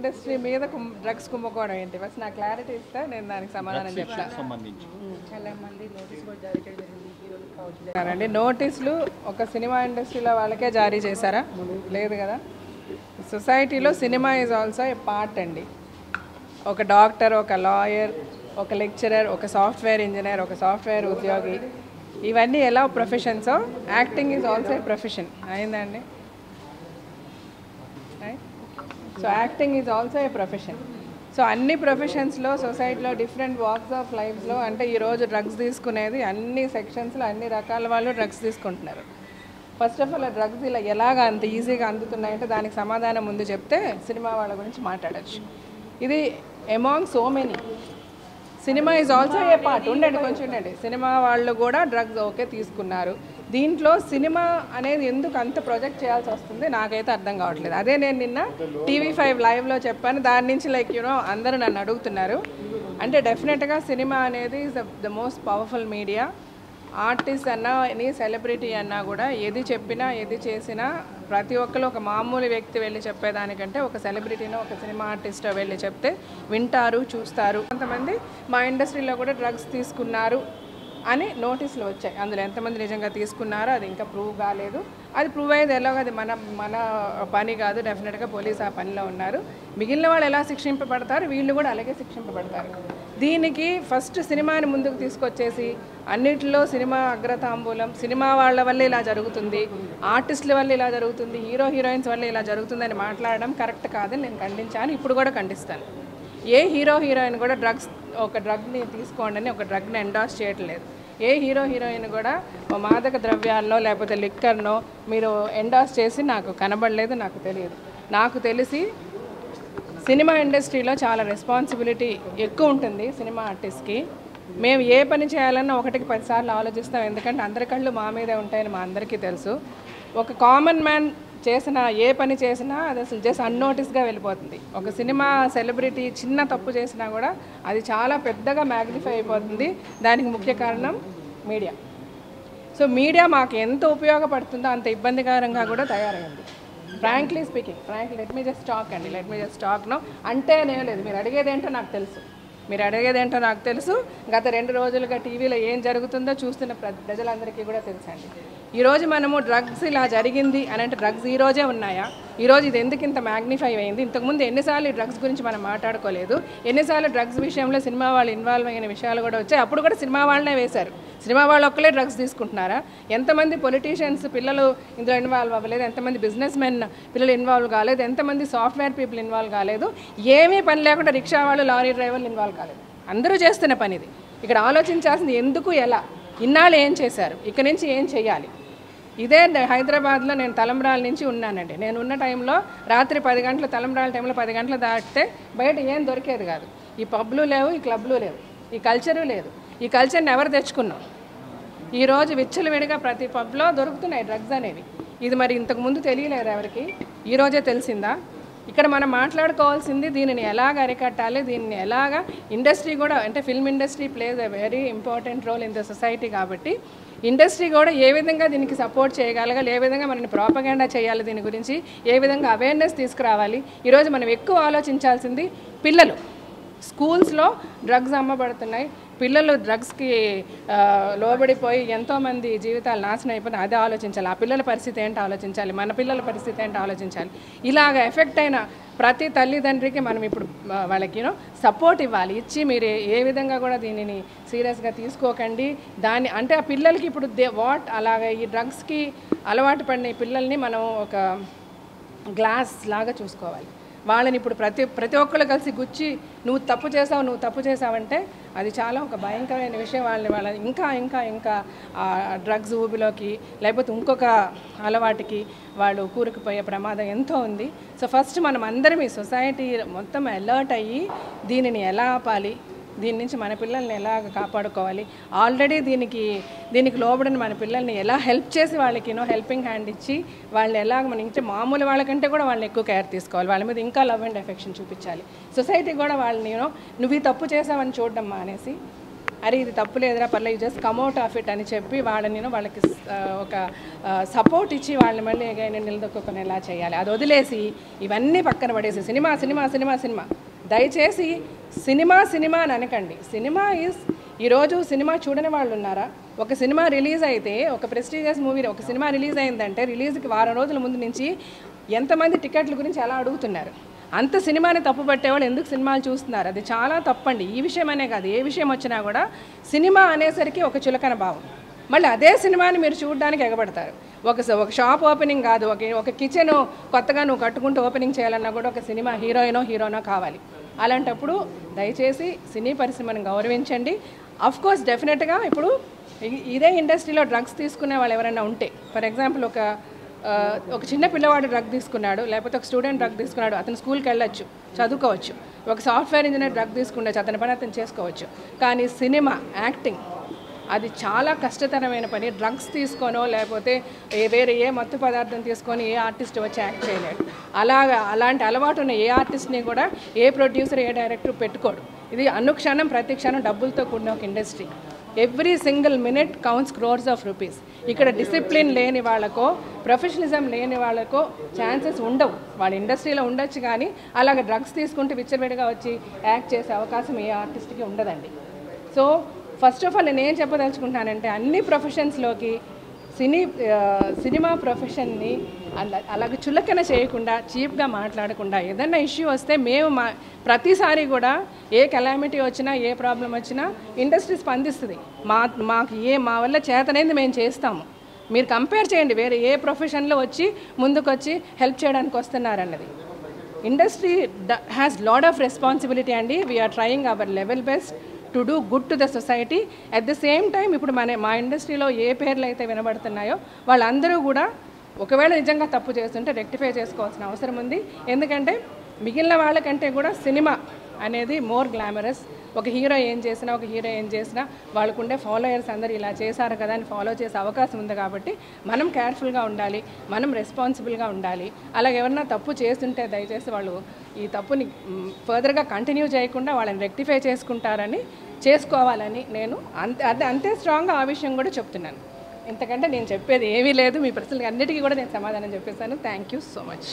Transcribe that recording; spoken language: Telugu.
ఇండస్ట్రీ మీద డ్రగ్స్ కుంభకోణం ఏంటి ఫస్ట్ నాకు క్లారిటీ ఇస్తే నేను దానికి సమాధానం చెప్తాను. చాలా మంది నోటీస్ కూడా జారీ చేయడం జరిగింది హీరోలు కావచ్చు. అండి నోటీసులు ఒక సినిమా ఇండస్ట్రీలో వాళ్ళకే జారీ చేశారా? లేదు కదా. సొసైటీలో cinema is also A part అండి. ఒక డాక్టర్, ఒక లాయర్, ఒక లెక్చరర్, ఒక సాఫ్ట్వేర్ ఇంజనీర్, ఒక సాఫ్ట్వేర్ ఉద్యోగి, ఇవన్నీ ఎలా ప్రొఫెషన్సో acting is also a profession. అయిందండి. So acting is also a profession. So అన్ని ప్రొఫెషన్స్లో సొసైటీలో డిఫరెంట్ వాక్స్ ఆఫ్ లైఫ్లో అంటే ఈరోజు డ్రగ్స్ తీసుకునేది అన్ని సెక్షన్స్లో అన్ని రకాల వాళ్ళు డ్రగ్స్ తీసుకుంటున్నారు. ఫస్ట్ ఆఫ్ ఆల్ ఆ డ్రగ్స్ ఇలా ఎలాగ అంత ఈజీగా అందుతున్నాయంటే దానికి సమాధానం ముందు చెప్తే సినిమా వాళ్ళ గురించి మాట్లాడచ్చు. ఇది among so many cinema is also A part. ఉండండి కొంచెం ఉండండి. సినిమా వాళ్ళు కూడా డ్రగ్స్ ఓకే తీసుకున్నారు. దీంట్లో సినిమా అనేది ఎందుకు అంత ప్రొజెక్ట్ చేయాల్సి వస్తుంది నాకైతే అర్థం కావట్లేదు. అదే నేను నిన్న TV5 లైవ్లో చెప్పాను. దాని నుంచి అందరూ నన్ను అడుగుతున్నారు. అంటే డెఫినెట్గా సినిమా అనేది is the most powerful media. Artist అన్నా ఎనీ సెలబ్రిటీ అన్నా కూడా ఏది చెప్పినా ఏది చేసినా ప్రతి ఒక్కరు ఒక మామూలు వ్యక్తి వెళ్ళి చెప్పేదానికంటే ఒక సెలబ్రిటీనో ఒక సినిమా ఆర్టిస్టో వెళ్ళి చెప్తే వింటారు, చూస్తారు. కొంతమంది మా ఇండస్ట్రీలో కూడా డ్రగ్స్ తీసుకున్నారు అని నోటీసులు వచ్చాయి. అందులో ఎంతమంది నిజంగా తీసుకున్నారో అది ఇంకా ప్రూవ్ కాలేదు. అది ప్రూవ్ అయ్యేది ఎలాగో అది మన పని కాదు. డెఫినెట్గా పోలీసు ఆ పనిలో ఉన్నారు. మిగిలిన వాళ్ళు ఎలా శిక్షింపబడతారు వీళ్ళు కూడా అలాగే శిక్షింపబడతారు. దీనికి ఫస్ట్ సినిమాని ముందుకు తీసుకొచ్చేసి అన్నిటిలో సినిమా అగ్రతాంబూలం, సినిమా వాళ్ళ వల్ల ఇలా జరుగుతుంది, ఆర్టిస్టుల వల్ల ఇలా జరుగుతుంది, హీరో హీరోయిన్స్ వల్ల ఇలా జరుగుతుందని మాట్లాడడం కరెక్ట్ కాదని నేను ఖండించాను. ఇప్పుడు కూడా ఖండిస్తాను. ఏ హీరో హీరోయిన్ కూడా ఒక డ్రగ్ని తీసుకోండి అని ఒక డ్రగ్ని ఎండార్స్ చేయట్లేదు. ఏ హీరో హీరోయిన్ కూడా మాదక ద్రవ్యాల్లో లేకపోతే లిక్కర్నో మీరు ఎండార్స్ చేసి నాకు కనబడలేదు, నాకు తెలియదు. నాకు తెలిసి సినిమా ఇండస్ట్రీలో చాలా రెస్పాన్సిబిలిటీ ఎక్కువ ఉంటుంది సినిమా ఆర్టిస్ట్కి. మేము ఏ పని చేయాలన్నా 1కి 10 సార్లు ఆలోచిస్తాం. ఎందుకంటే అందరి కళ్ళు మా మీదే ఉంటాయని మా అందరికీ తెలుసు. ఒక కామన్ మ్యాన్ చేసిన ఏ పని చేసినా అది అసలు జస్ట్ అన్నోటిస్గా వెళ్ళిపోతుంది. ఒక సినిమా సెలబ్రిటీ చిన్న తప్పు చేసినా కూడా అది చాలా పెద్దగా మ్యాగ్నిఫై అయిపోతుంది. దానికి ముఖ్య కారణం మీడియా. సో మీడియా మాకు ఎంత ఉపయోగపడుతుందో అంత ఇబ్బందికరంగా కూడా తయారైంది. Frankly speaking, let me just talk no. అంటే నేను లేదు, మీరు అడిగేదేంటో నాకు తెలుసు. గత 2 రోజులుగా టీవీలో ఏం జరుగుతుందో చూస్తున్న ప్రజలందరికీ కూడా తెలుసండి. ఈరోజు మనము డ్రగ్స్ ఇలా జరిగింది అని అంటే డ్రగ్స్ ఈరోజే ఉన్నాయా? ఈరోజు ఇది ఎందుకు ఇంత మ్యాగ్నిఫై అయింది? ఇంతకుముందు ఎన్నిసార్లు ఈ డ్రగ్స్ గురించి మనం మాట్లాడుకోలేదు? ఎన్నిసార్లు డ్రగ్స్ విషయంలో సినిమా వాళ్ళు ఇన్వాల్వ్ అయిన విషయాలు కూడా వచ్చాయి. అప్పుడు కూడా సినిమా వాళ్ళనే వేశారు. సినిమా వాళ్ళు ఒక్కలే డ్రగ్స్ తీసుకుంటున్నారా? ఎంతమంది పొలిటీషియన్స్ పిల్లలు ఇందులో ఇన్వాల్వ్ అవ్వలేదు? ఎంతమంది బిజినెస్ మెన్ పిల్లలు ఇన్వాల్వ్ కాలేదు? ఎంతమంది సాఫ్ట్వేర్ పీపుల్ ఇన్వాల్వ్ కాలేదు? ఏమీ పని లేకుండా రిక్షా వాళ్ళు, లారీ డ్రైవర్లు ఇన్వాల్వ్ కాలేదు. అందరూ చేస్తున్న పని ఇది. ఇక్కడ ఆలోచించాల్సింది ఎందుకు, ఎలా, ఇన్నాళ్ళు ఏం చేశారు, ఇక్కడి నుంచి ఏం చేయాలి. ఇదే హైదరాబాద్లో నేను తలంబ్రాల నుంచి ఉన్నానండి. నేను ఉన్న టైంలో రాత్రి 10 గంటలు, తలంబ్రాల టైంలో 10 గంటలు దాటితే బయట ఏం దొరికేది కాదు. ఈ పబ్లు లేవు, ఈ క్లబ్లు లేవు, ఈ కల్చరు లేదు. ఈ కల్చర్ని ఎవరు తెచ్చుకున్నాం? ఈరోజు విచ్చలవిడిగా ప్రతి పబ్లో దొరుకుతున్నాయి డ్రగ్స్ అనేవి. ఇది మరి ఇంతకుముందు తెలియలేదు ఎవరికి, ఈరోజే తెలిసిందా? ఇక్కడ మనం మాట్లాడుకోవాల్సింది దీనిని ఎలాగ అరికట్టాలి, దీన్ని ఎలాగ ఇండస్ట్రీ కూడా అంటే film industry plays a very important role in the society. కాబట్టి ఇండస్ట్రీ కూడా ఏ విధంగా దీనికి సపోర్ట్ చేయగలగాలి, ఏ విధంగా మనని ప్రాపగాండా చేయాలి, దీని గురించి ఏ విధంగా అవేర్నెస్ తీసుకురావాలి. ఈరోజు మనం ఎక్కువ ఆలోచించాల్సింది పిల్లలు. స్కూల్స్లో డ్రగ్స్ అమ్మబడుతున్నాయి. పిల్లలు డ్రగ్స్కి లోబడిపోయి ఎంతోమంది జీవితాలు నాశనం అయిపోయినాయి. అదే ఆలోచించాలి. ఆ పిల్లల పరిస్థితి ఏంటో ఆలోచించాలి, మన పిల్లల పరిస్థితి ఏంటో ఆలోచించాలి. ఇలాగ ఎఫెక్ట్ అయిన ప్రతి తల్లిదండ్రికి మనం ఇప్పుడు వాళ్ళకి సపోర్ట్ ఇవ్వాలి. ఇచ్చి మీరు ఏ విధంగా కూడా దీనిని సీరియస్గా తీసుకోకండి. దాన్ని అంటే ఆ పిల్లలకి ఇప్పుడు అలాగ ఈ డ్రగ్స్కి అలవాటు పడిన ఈ పిల్లల్ని మనం ఒక గ్లాస్ లాగా చూసుకోవాలి. వాళ్ళని ఇప్పుడు ప్రతి ఒక్కళ్ళు కలిసి గుచ్చి నువ్వు తప్పు చేసావంటే అది చాలా ఒక భయంకరమైన విషయం. వాళ్ళని ఇంకా డ్రగ్స్ ఊబిలోకి లేకపోతే ఇంకొక అలవాటుకి వాళ్ళు కూరుకుపోయే ప్రమాదం ఎంతో ఉంది. సో ఫస్ట్ మనం అందరం ఈ సొసైటీ మొత్తం అలర్ట్ అయ్యి దీనిని ఎలా ఆపాలి, దీని నుంచి మన పిల్లల్ని ఎలా కాపాడుకోవాలి, ఆల్రెడీ దీనికి లోబడిన మన పిల్లల్ని ఎలా హెల్ప్ చేసి వాళ్ళకి హెల్పింగ్ హ్యాండ్ ఇచ్చి వాళ్ళని ఎలా మన ఇంకా మామూలు వాళ్ళకంటే కూడా వాళ్ళని ఎక్కువ కేర్ తీసుకోవాలి. వాళ్ళ మీద ఇంకా లవ్ అండ్ ఎఫెక్షన్ చూపించాలి. సొసైటీ కూడా వాళ్ళని నువ్వు ఈ తప్పు చేసావని చూడడం మానేసి అరే ఇది తప్పు లేదురా పర్లేదు జస్ట్ కమ్అట్ ఆఫ్ ఇట్ అని చెప్పి వాళ్ళకి ఒక సపోర్ట్ ఇచ్చి వాళ్ళని మళ్ళీ నిలదొక్కునేలా చేయాలి. అది వదిలేసి ఇవన్నీ పక్కన పడేసి సినిమా సినిమా సినిమా సినిమా. దయచేసి సినిమా అని అనకండి. సినిమా ఈరోజు సినిమా చూడని వాళ్ళు ఉన్నారా? ఒక సినిమా రిలీజ్ అయితే, ఒక ప్రెస్టీజియస్ మూవీ ఒక సినిమా రిలీజ్ అయిందంటే రిలీజ్కి వారం రోజుల ముందు నుంచి ఎంతమంది టికెట్ల గురించి ఎలా అడుగుతున్నారు. అంత సినిమాని తప్పు పట్టేవాళ్ళు ఎందుకు సినిమాలు చూస్తున్నారు? అది చాలా తప్పండి. ఈ విషయం అనే కాదు, ఏ విషయం వచ్చినా కూడా సినిమా అనేసరికి ఒక చులకన భావం. మళ్ళీ అదే సినిమాని మీరు చూడడానికి ఎగబడతారు. ఒక షాప్ ఓపెనింగ్ కాదు, ఒక కిచెన్ కొత్తగా నువ్వు కట్టుకుంటూ ఓపెనింగ్ చేయాలన్నా కూడా ఒక సినిమా హీరోనో కావాలి. అలాంటప్పుడు దయచేసి సినీ పరిశ్రమను గౌరవించండి. అఫ్కోర్స్ డెఫినెట్గా ఇప్పుడు ఇదే ఇండస్ట్రీలో డ్రగ్స్ తీసుకునే వాళ్ళు ఎవరైనా ఉంటే, ఫర్ ఎగ్జాంపుల్ ఒక చిన్న పిల్లవాడు డ్రగ్ తీసుకున్నాడు, లేకపోతే ఒక స్టూడెంట్ డ్రగ్ తీసుకున్నాడు, అతను స్కూల్కి వెళ్ళొచ్చు, చదువుకోవచ్చు. ఒక సాఫ్ట్వేర్ ఇంజనీర్ డ్రగ్ తీసుకుండొచ్చు, అతని పని అతను చేసుకోవచ్చు. కానీ సినిమా యాక్టింగ్ అది చాలా కష్టతరమైన పని. డ్రగ్స్ తీసుకోనో లేకపోతే వేరే ఏ మత్తు పదార్థం తీసుకొని ఏ ఆర్టిస్ట్ వచ్చి యాక్ట్ చేయలేడు. అలాంటి అలవాటు ఉన్న ఏ ఆర్టిస్ట్ని కూడా ఏ ప్రొడ్యూసర్ ఏ డైరెక్టర్ పెట్టుకోడు. ఇది అనుక్షణం ప్రతి క్షణం డబ్బులతో కూడిన ఒక industry. Every single minute counts crores of rupees. ఇక్కడ డిసిప్లిన్ లేని వాళ్ళకో ప్రొఫెషనలిజం లేని వాళ్ళకో ఛాన్సెస్ ఉండవు. వాళ్ళ ఇండస్ట్రీలో ఉండొచ్చు, కానీ అలాగే డ్రగ్స్ తీసుకుంటూ విచ్చలవిడిగా వచ్చి యాక్ట్ చేసే అవకాశం ఏ ఆర్టిస్ట్కి ఉండదండి. సో ఫస్ట్ ఆఫ్ ఆల్ నేను ఏం చెప్పదలుచుకుంటానంటే, అన్ని ప్రొఫెషన్స్లోకి సినిమా ప్రొఫెషన్ని అలాగే చులకన చేయకుండా, చీప్గా మాట్లాడకుండా, ఏదన్నా ఇష్యూ వస్తే మేము ప్రతిసారి కూడా ఏ కెలామిటీ వచ్చినా ఏ ప్రాబ్లం వచ్చినా ఇండస్ట్రీ స్పందిస్తుంది. మా వల్ల చేతనైంది మేము చేస్తాము. మీరు కంపేర్ చేయండి వేరే ఏ ప్రొఫెషన్లో వచ్చి ముందుకొచ్చి హెల్ప్ చేయడానికి వస్తున్నారన్నది. Industry has lot of responsibility అండి. We're trying our level best to do good to the society. At the same time ఇప్పుడు మా ఇండస్ట్రీలో ఏ పేర్లు అయితే వినబడుతున్నాయో వాళ్ళందరూ కూడా ఒకవేళ నిజంగా తప్పు చేస్తుంటే రెక్టిఫై చేసుకోవాల్సిన అవసరం ఉంది. ఎందుకంటే మిగిలిన వాళ్ళకంటే కూడా సినిమా అనేది మోర్ గ్లామరస్. ఒక హీరో ఏం చేసినా వాళ్ళకుండే ఫాలోయర్స్ అందరూ ఇలా చేశారు కదా అని ఫాలో చేసే అవకాశం ఉంది. కాబట్టి మనం కేర్ఫుల్గా ఉండాలి, మనం రెస్పాన్సిబుల్గా ఉండాలి. అలాగే ఎవరన్నా తప్పు చేస్తుంటే దయచేసి వాళ్ళు ఈ తప్పుని ఫర్దర్గా కంటిన్యూ చేయకుండా వాళ్ళని రెక్టిఫై చేసుకోవాలని నేను అంతే స్ట్రాంగ్గా ఆ విషయం కూడా చెప్తున్నాను. ఇంతకంటే నేను చెప్పేది ఏమీ లేదు. మీ ప్రశ్నలకి అన్నిటికీ కూడా నేను సమాధానం చెప్పేశాను. Thank you so much.